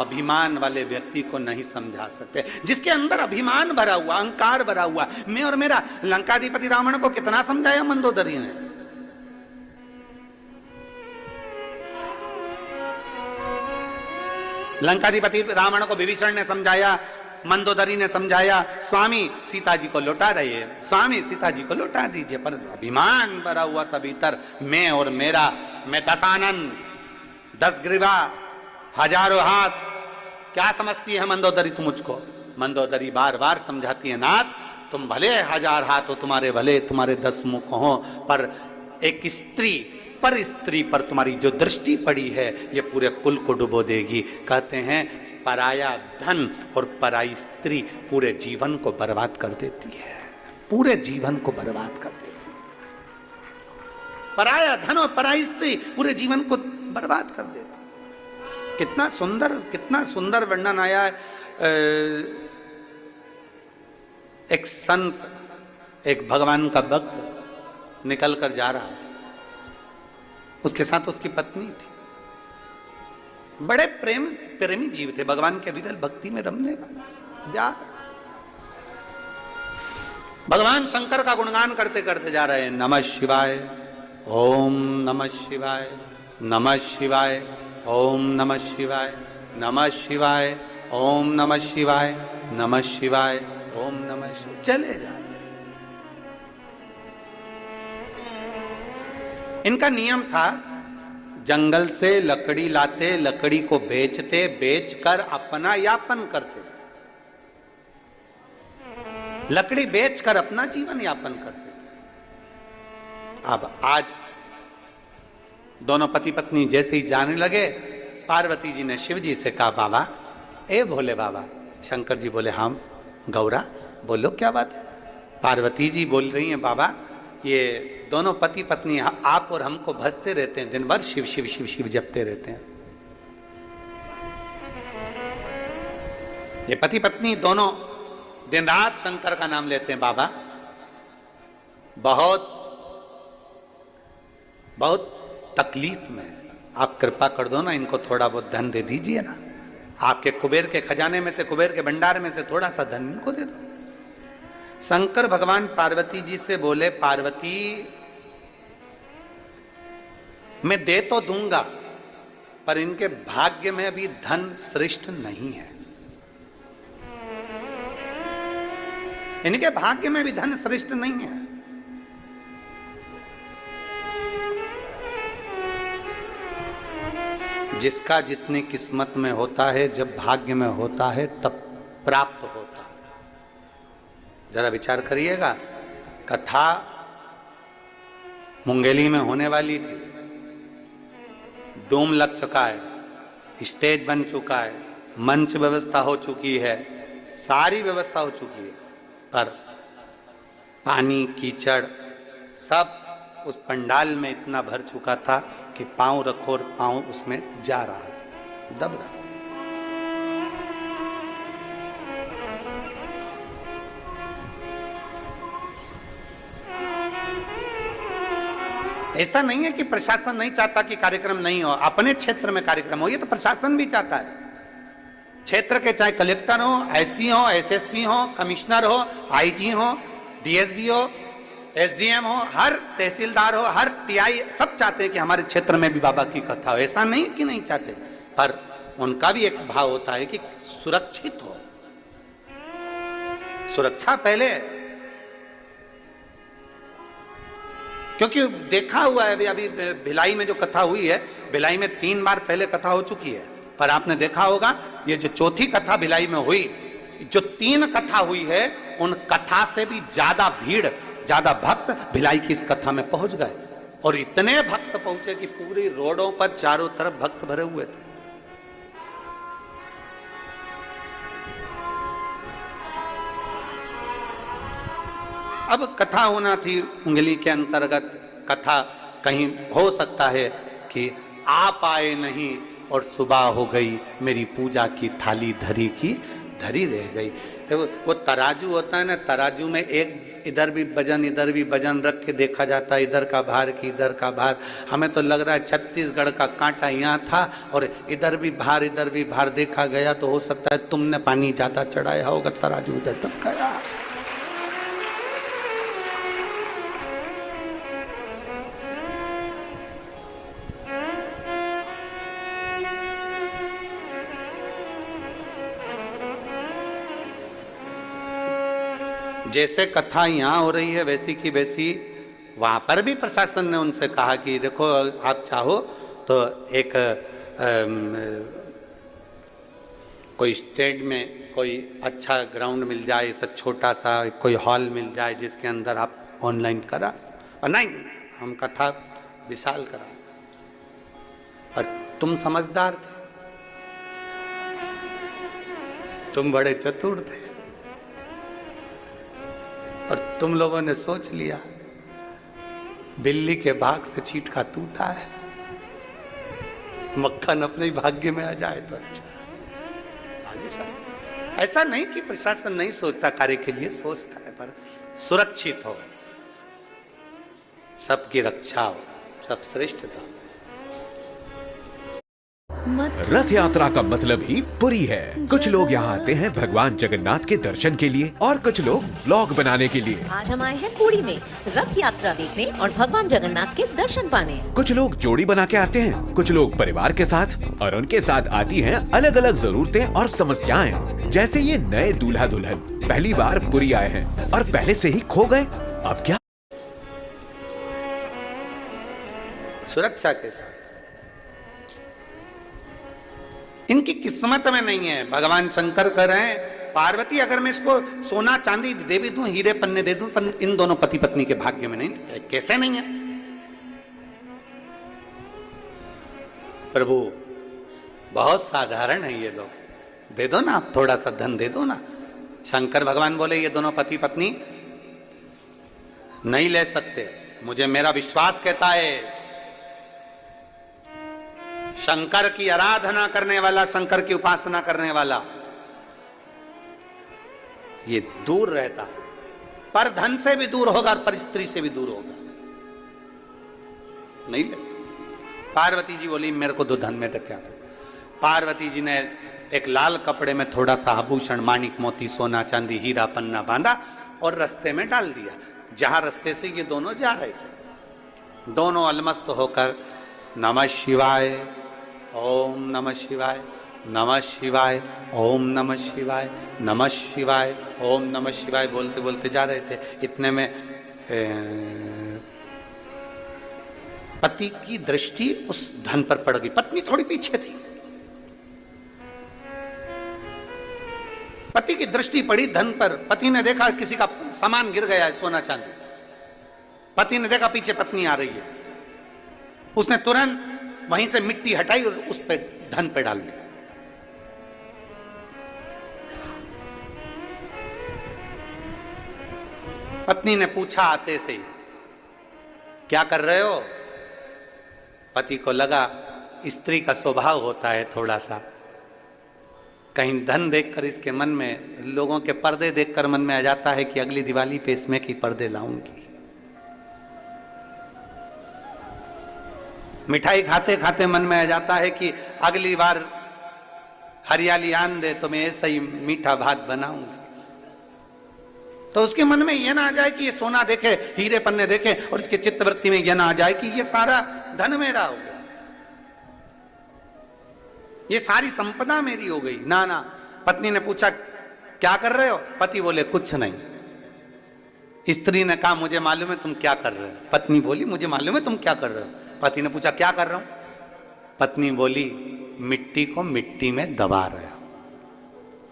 अभिमान वाले व्यक्ति को नहीं समझा सकते। जिसके अंदर अभिमान भरा हुआ, अहंकार भरा हुआ, मैं और मेरा, लंकाधिपति रावण को कितना समझाया मंदोदरी ने। लंकाधिपति रावण को विभीषण ने समझाया, मंदोदरी ने समझाया, स्वामी सीता जी को लौटा रही है, स्वामी सीता जी को लौटा दीजिए, पर अभिमान भरा हुआ था भीतर, मैं और मेरा, मैं 10 आनंद, 10 ग्रीवा, हजारों हाथ, क्या समझती है मंदोदरी तुम मुझको? मंदोदरी बार बार समझाती है, नाथ तुम भले 1000 हाथ हो, तुम्हारे भले तुम्हारे 10 मुख हो, पर एक स्त्री पर तुम्हारी जो दृष्टि पड़ी है ये पूरे कुल को डुबो देगी। कहते हैं पराया धन और पराई स्त्री पूरे जीवन को बर्बाद कर देती है, पूरे जीवन को बर्बाद कर देती है। पराया धन और पराई स्त्री पूरे जीवन को बर्बाद कर देती है। कितना सुंदर वर्णन आया है। एक संत, एक भगवान का भक्त निकल कर जा रहा था, उसके साथ उसकी पत्नी थी, बड़े प्रेमी जीव थे, भगवान के विरल भक्ति में रमने वाले। जा भगवान शंकर का गुणगान करते करते जा रहे हैं, नमः शिवाय, ओम नमः शिवाय, नमः शिवाय, ओम नमः शिवाय, नमः शिवाय, ओम नमः शिवाय, नमः शिवाय, ओम नमः शिवाय, चले जा। इनका नियम था, जंगल से लकड़ी लाते, लकड़ी को बेचते, बेचकर अपना यापन करते, लकड़ी बेचकर अपना जीवन यापन करते थे। अब आज दोनों पति पत्नी जैसे ही जाने लगे, पार्वती जी ने शिव जी से कहा, बाबा, ए भोले बाबा। शंकर जी बोले, हाँ गौरा बोलो क्या बात है। पार्वती जी बोल रही हैं, बाबा ये दोनों पति पत्नी आप और हमको भजते रहते हैं, दिन भर शिव शिव शिव शिव जपते रहते हैं। ये पति पत्नी दोनों दिन रात शंकर का नाम लेते हैं। बाबा बहुत तकलीफ में, आप कृपा कर दो ना, इनको थोड़ा बहुत धन दे दीजिए ना, आपके कुबेर के खजाने में से, कुबेर के भंडार में से थोड़ा सा धन इनको दे दो। शंकर भगवान पार्वती जी से बोले, पार्वती मैं दे तो दूंगा, पर इनके भाग्य में अभी धन श्रेष्ठ नहीं है, इनके भाग्य में भी धन श्रेष्ठ नहीं है। जिसका जितनी किस्मत में होता है, जब भाग्य में होता है तब प्राप्त होता है। जरा विचार करिएगा, कथा मुंगेली में होने वाली थी, डोम लग चुका है, स्टेज बन चुका है, मंच व्यवस्था हो चुकी है, सारी व्यवस्था हो चुकी है, पर पानी कीचड़ सब उस पंडाल में इतना भर चुका था कि पांव रखो और पांव उसमें जा रहा था, दब रहा। ऐसा नहीं है कि प्रशासन नहीं चाहता कि कार्यक्रम नहीं हो, अपने क्षेत्र में कार्यक्रम हो, ये तो प्रशासन भी चाहता है। क्षेत्र के चाहे कलेक्टर हो, एसपी हो, एसएसपी हो, कमिश्नर हो, आईजी हो, डीएसपी हो, एसडीएम हो, हर तहसीलदार हो, हर टीआई, सब चाहते हैं कि हमारे क्षेत्र में भी बाबा की कथा हो। ऐसा नहीं कि नहीं चाहते, पर उनका भी एक भाव होता है कि सुरक्षित हो, सुरक्षा पहले, क्योंकि देखा हुआ है अभी भिलाई में जो कथा हुई है, भिलाई में 3 बार पहले कथा हो चुकी है, पर आपने देखा होगा ये जो चौथी कथा भिलाई में हुई, जो 3 कथा हुई है, उन कथा से भी ज्यादा भीड़, ज्यादा भक्त भिलाई की इस कथा में पहुंच गए, और इतने भक्त पहुंचे कि पूरी रोडों पर चारों तरफ भक्त भरे हुए थे। अब कथा होना थी उंगली के अंतर्गत, कथा कहीं हो सकता है कि आप आए नहीं और सुबह हो गई, मेरी पूजा की थाली धरी की धरी रह गई। तो वो तराजू होता है ना, तराजू में एक इधर भी वजन रख के देखा जाता है, इधर का भार कि इधर का भार। हमें तो लग रहा है छत्तीसगढ़ का कांटा यहाँ था और इधर भी भार देखा गया, तो हो सकता है तुमने पानी ज्यादा चढ़ाया होगा, तराजू इधर टपकाया। जैसे कथा यहाँ हो रही है वैसी की वैसी वहां पर भी प्रशासन ने उनसे कहा कि देखो आप चाहो तो एक कोई स्टेट में कोई अच्छा ग्राउंड मिल जाए, ऐसा छोटा सा कोई हॉल मिल जाए जिसके अंदर आप ऑनलाइन करा सको। और नहीं, हम कथा विशाल करा। और तुम समझदार थे, तुम बड़े चतुर थे और तुम लोगों ने सोच लिया बिल्ली के भाग से चींटा टूटा है, मक्खन अपने ही भाग्य में आ जाए तो अच्छा। ऐसा नहीं कि प्रशासन नहीं सोचता, कार्य के लिए सोचता है, पर सुरक्षित हो, सबकी रक्षा हो, सब श्रेष्ठता। रथ यात्रा का मतलब ही पुरी है। कुछ लोग यहाँ आते हैं भगवान जगन्नाथ के दर्शन के लिए और कुछ लोग व्लॉग बनाने के लिए। आज हम आए हैं पुरी में रथ यात्रा देखने और भगवान जगन्नाथ के दर्शन पाने। कुछ लोग जोड़ी बना के आते हैं, कुछ लोग परिवार के साथ, और उनके साथ आती हैं अलग अलग जरूरतें और समस्याएं। जैसे ये नए दूल्हा दुल्हन पहली बार पुरी आए हैं और पहले से ही खो गए, अब क्या? सुरक्षा के साथ। इनकी किस्मत में नहीं है। भगवान शंकर कह रहे हैं पार्वती अगर मैं इसको सोना चांदी दे भी दूं, हीरे पन्ने दे दूं, पर इन दोनों पति पत्नी के भाग्य में नहीं। कैसे नहीं है? प्रभु बहुत साधारण है ये लोग, दे दो ना, थोड़ा सा धन दे दो ना। शंकर भगवान बोले ये दोनों पति पत्नी नहीं ले सकते। मुझे मेरा विश्वास कहता है शंकर की आराधना करने वाला, शंकर की उपासना करने वाला ये दूर रहता है, पर धन से भी दूर होगा और पर स्त्री से भी दूर होगा, नहीं ले सकते। पार्वती जी बोली मेरे को 2 धन में क्या दो। पार्वती जी ने एक लाल कपड़े में थोड़ा सा आभूषण, माणिक मोती, सोना चांदी, हीरा पन्ना बांधा और रास्ते में डाल दिया। जहां रास्ते से ये दोनों जा रहे थे, दोनों अलमस्त होकर नमः शिवाय, ओम नमः शिवाय, नमः शिवाय, ओम नमः शिवाय, नमः शिवाय, ओम नमः शिवाय बोलते बोलते जा रहे थे। इतने में पति की दृष्टि उस धन पर पड़ गई। पत्नी थोड़ी पीछे थी, पति की दृष्टि पड़ी धन पर। पति ने देखा किसी का सामान गिर गया है, सोना चांदी। पति ने देखा पीछे पत्नी आ रही है, उसने तुरंत वहीं से मिट्टी हटाई और उस पे धन पे डाल दी। पत्नी ने पूछा आते से क्या कर रहे हो? पति को लगा स्त्री का स्वभाव होता है थोड़ा सा, कहीं धन देखकर इसके मन में, लोगों के पर्दे देखकर मन में आ जाता है कि अगली दिवाली पे इसमें की पर्दे लाऊंगी। मिठाई खाते खाते मन में आ जाता है कि अगली बार हरियाली आन दे तो मैं ऐसा ही मीठा भात बनाऊंगी। तो उसके मन में यह ना आ जाए कि ये सोना देखे, हीरे पन्ने देखे और इसके चित्तवृत्ति में यह ना आ जाए कि ये सारा धन मेरा हो गया, ये सारी संपदा मेरी हो गई। ना ना। पत्नी ने पूछा क्या कर रहे हो? पति बोले कुछ नहीं। स्त्री ने कहा मुझे मालूम है तुम क्या कर रहे हो। पत्नी बोली मुझे मालूम है तुम क्या कर रहे हो। पति ने पूछा क्या कर रहा हूं? पत्नी बोली मिट्टी को मिट्टी में दबा रहा।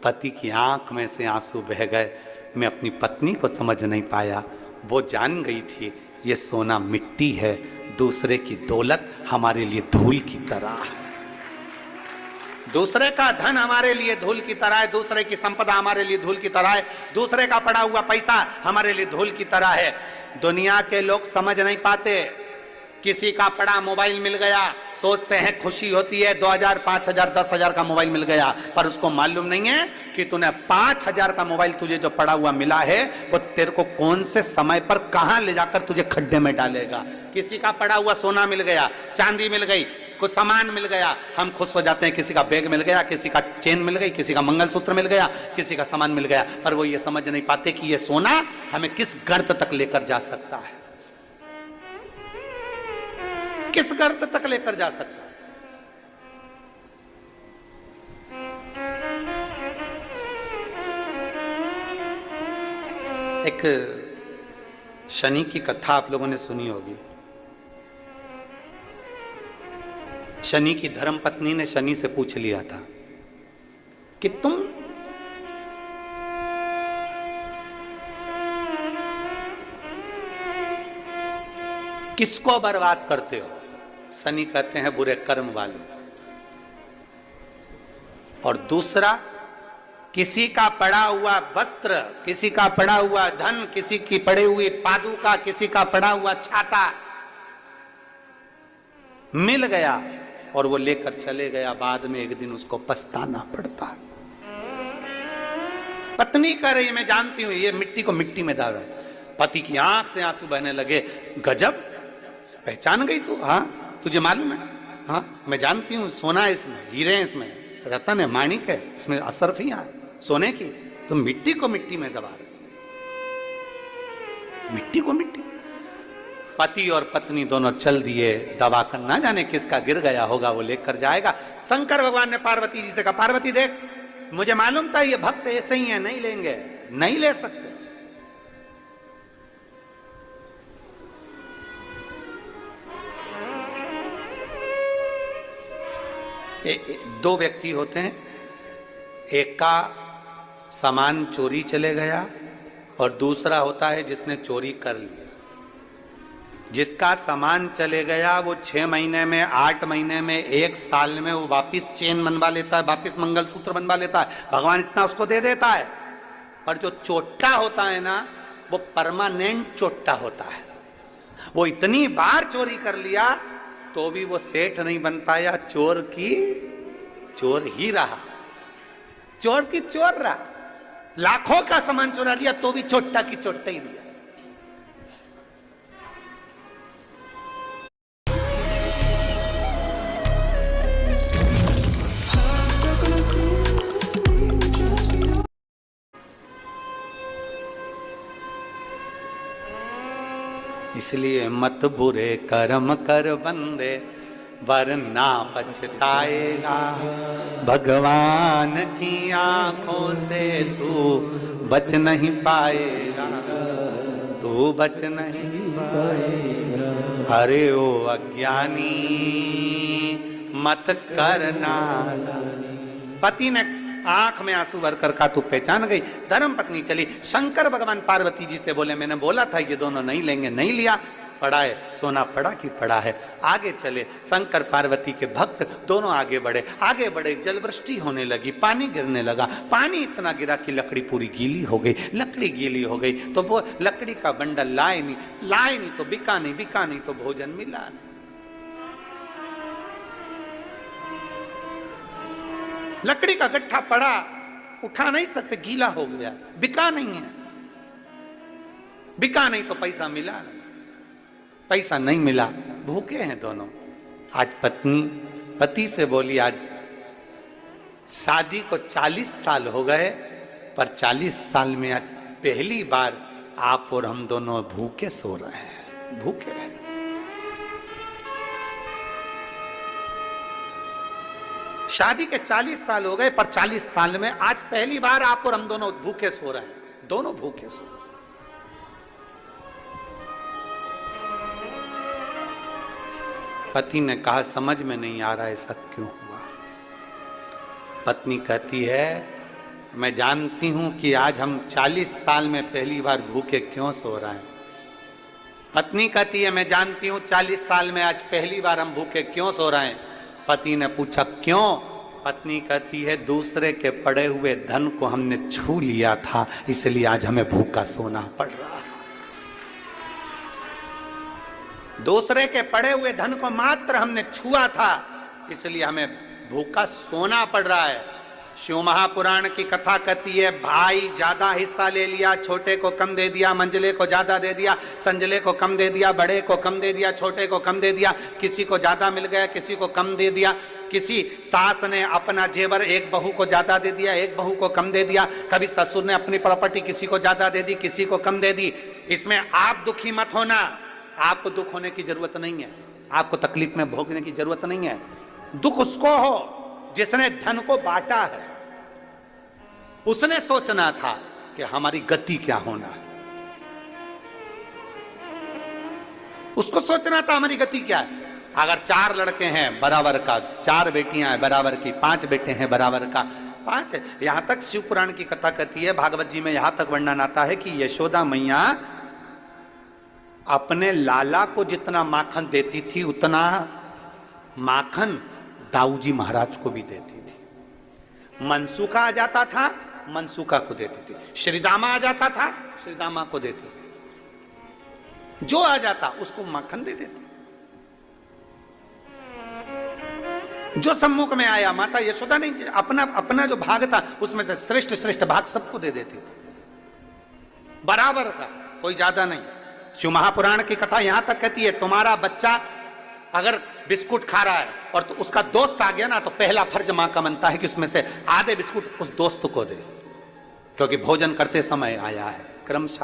पति की आंख में से आंसू बह गए। मैं अपनी पत्नी को समझ नहीं पाया, वो जान गई थी ये सोना मिट्टी है, दूसरे की दौलत हमारे लिए धूल की तरह है, दूसरे का धन हमारे लिए धूल की तरह है, दूसरे की संपदा हमारे लिए धूल की तरह है, दूसरे का पड़ा हुआ पैसा हमारे लिए धूल की तरह है। दुनिया के लोग समझ नहीं पाते, किसी का पड़ा मोबाइल मिल गया, सोचते हैं खुशी होती है 2000, 5000, 10,000 का मोबाइल मिल गया, पर उसको मालूम नहीं है कि तूने 5000 का मोबाइल तुझे जो पड़ा हुआ मिला है वो तेरे को कौन से समय पर कहां ले जाकर तुझे खड्डे में डालेगा। किसी का पड़ा हुआ सोना मिल गया, चांदी मिल गई, कुछ सामान मिल गया, हम खुश हो जाते हैं। किसी का बैग मिल गया, किसी का चेन मिल गई, किसी का मंगलसूत्र मिल गया, किसी का सामान मिल गया, पर वो ये समझ नहीं पाते कि ये सोना हमें किस गर्त तक लेकर जा सकता है, किस गर्त तक लेकर जा सकता है। एक शनि की कथा आप लोगों ने सुनी होगी। शनि की धर्म पत्नी ने शनि से पूछ लिया था कि तुम किसको बर्बाद करते हो। शनि कहते हैं बुरे कर्म वालों। और दूसरा, किसी का पड़ा हुआ वस्त्र, किसी का पड़ा हुआ धन, किसी की पड़ी हुई पादुका, किसी का पड़ा हुआ छाता मिल गया और वो लेकर चले गया, बाद में एक दिन उसको पछताना पड़ता। पत्नी कह रही, मैं जानती हूं ये मिट्टी को मिट्टी में डाल रहा है। पति की आंख से आंसू बहने लगे। गजब, पहचान गई तू? हाँ, तुझे मालूम है? हाँ, मैं जानती हूँ, सोना है इसमें, हीरे हैं इसमें, रतन है, माणिक है, इसमें असरफियां है सोने की। तुम मिट्टी को मिट्टी में दबा रहे, मिट्टी को मिट्टी। पति और पत्नी दोनों चल दिए, दबा कर ना जाने किसका गिर गया होगा, वो लेकर जाएगा। शंकर भगवान ने पार्वती जी से कहा, पार्वती देख, मुझे मालूम था ये भक्त ऐसे ही है, नहीं लेंगे, नहीं ले सकते। दो व्यक्ति होते हैं, एक का सामान चोरी चले गया और दूसरा होता है जिसने चोरी कर लिया। जिसका सामान चले गया वो 6 महीने में, 8 महीने में, 1 साल में वो वापिस चेन बनवा लेता है, वापिस मंगलसूत्र बनवा लेता है, भगवान इतना उसको दे देता है। पर जो चोट्टा होता है ना, वो परमानेंट चोट्टा होता है। वो इतनी बार चोरी कर लिया तो भी वो सेठ नहीं बन पाया, चोर की चोर ही रहा, चोर की चोर रहा। लाखों का सामान चुरा लिया तो भी चोट्टा की चोट्टा ही दिया। इसलिए मत बुरे कर्म कर बंदे, वरना पछताएगा। भगवान की आंखों से तू बच नहीं पाएगा, तू बच नहीं पाएगा। अरे ओ अज्ञानी मत करना। पति ने आंख में आंसू भरकर कहा, तू पहचान गई? धर्म पत्नी चली। शंकर भगवान पार्वती जी से बोले, मैंने बोला था ये दोनों नहीं लेंगे, नहीं लिया। पड़ा है सोना, पड़ा कि पड़ा है। आगे चले, शंकर पार्वती के भक्त दोनों आगे बढ़े, आगे बढ़े। जलवृष्टि होने लगी, पानी गिरने लगा। पानी इतना गिरा कि लकड़ी पूरी गीली हो गई। लकड़ी गीली हो गई तो वो लकड़ी का बंडल लाए नहीं तो बिका नहीं, बिका नहीं तो भोजन मिला नहीं। लकड़ी का गट्ठा पड़ा, उठा नहीं सकते, गीला हो गया, बिका नहीं है। बिका नहीं तो पैसा मिला नहीं, पैसा नहीं मिला, भूखे हैं दोनों। आज पत्नी पति से बोली, आज शादी को 40 साल हो गए, पर 40 साल में आज पहली बार आप और हम दोनों भूखे सो रहे हैं, भूखे हैं। शादी के 40 साल हो गए, पर 40 साल में आज पहली बार आप और हम दोनों भूखे सो रहे हैं, दोनों भूखे सो रहे हैं। पति ने कहा, समझ में नहीं आ रहा ऐसा क्यों हुआ। पत्नी कहती है, मैं जानती हूं कि आज हम 40 साल में पहली बार भूखे क्यों सो रहे हैं। पत्नी कहती है, मैं जानती हूं 40 साल में आज पहली बार हम भूखे क्यों सो रहे हैं। पति ने पूछा, क्यों? पत्नी कहती है, दूसरे के पड़े हुए धन को हमने छू लिया था, इसलिए आज हमें भूखा सोना पड़ रहा है। दूसरे के पड़े हुए धन को मात्र हमने छुआ था, इसलिए हमें भूखा सोना पड़ रहा है। शिव महापुराण की कथा कहती है, भाई ज्यादा हिस्सा ले लिया, छोटे को कम दे दिया, मंझले को ज्यादा दे दिया, संजले को कम दे दिया, बड़े को कम दे दिया, छोटे को कम दे दिया, किसी को ज्यादा मिल गया, किसी को कम दे दिया। किसी सास ने अपना जेवर एक बहू को ज्यादा दे दिया, एक बहू को कम दे दिया। कभी ससुर ने अपनी प्रॉपर्टी किसी को ज्यादा दे दी, किसी को कम दे दी। इसमें आप दुखी मत होना, आपको दुख होने की जरूरत नहीं है, आपको तकलीफ में भोगने की जरूरत नहीं है। दुख उसको हो जिसने धन को बांटा है, उसने सोचना था कि हमारी गति क्या होना है, उसको सोचना था हमारी गति क्या है। अगर 4 लड़के हैं बराबर का, 4 बेटियां हैं बराबर की, 5 बेटे हैं बराबर का, 5 है। यहां तक शिव पुराण की कथा कहती है, भागवत जी में यहां तक वर्णन आता है कि यशोदा मैया अपने लाला को जितना माखन देती थी, उतना माखन दाऊजी महाराज को भी देती थी। मनसूखा आ जाता था, मनसूखा को देती थी। श्रीदामा आ जाता था, श्रीदामा को देती थी। जो आ जाता उसको माखन दे देती। जो सम्मुख में आया, माता यशोदा ने अपना अपना जो भाग था उसमें से श्रेष्ठ श्रेष्ठ भाग सबको दे देती थी, बराबर का, कोई ज्यादा नहीं। शिव महापुराण की कथा यहां तक कहती है, तुम्हारा बच्चा अगर बिस्कुट खा रहा है और तो उसका दोस्त आ गया ना, तो पहला फर्ज मां का बनता है कि उसमें से आधे बिस्कुट उस दोस्त को दे, क्योंकि भोजन करते समय आया है क्रमशः।